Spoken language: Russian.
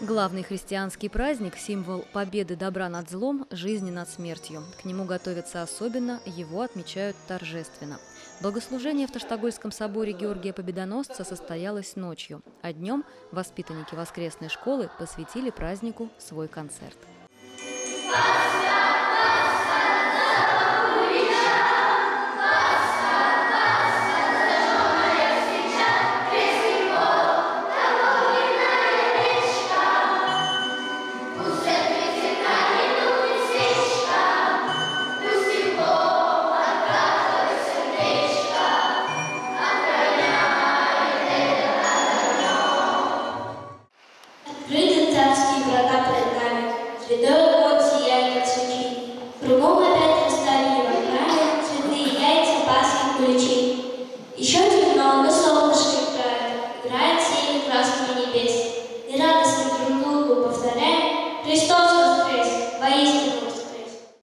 Главный христианский праздник – символ победы добра над злом, жизни над смертью. К нему готовятся особенно, его отмечают торжественно. Богослужение в Таштагольском соборе Георгия Победоносца состоялось ночью, а днем воспитанники воскресной школы посвятили празднику свой концерт.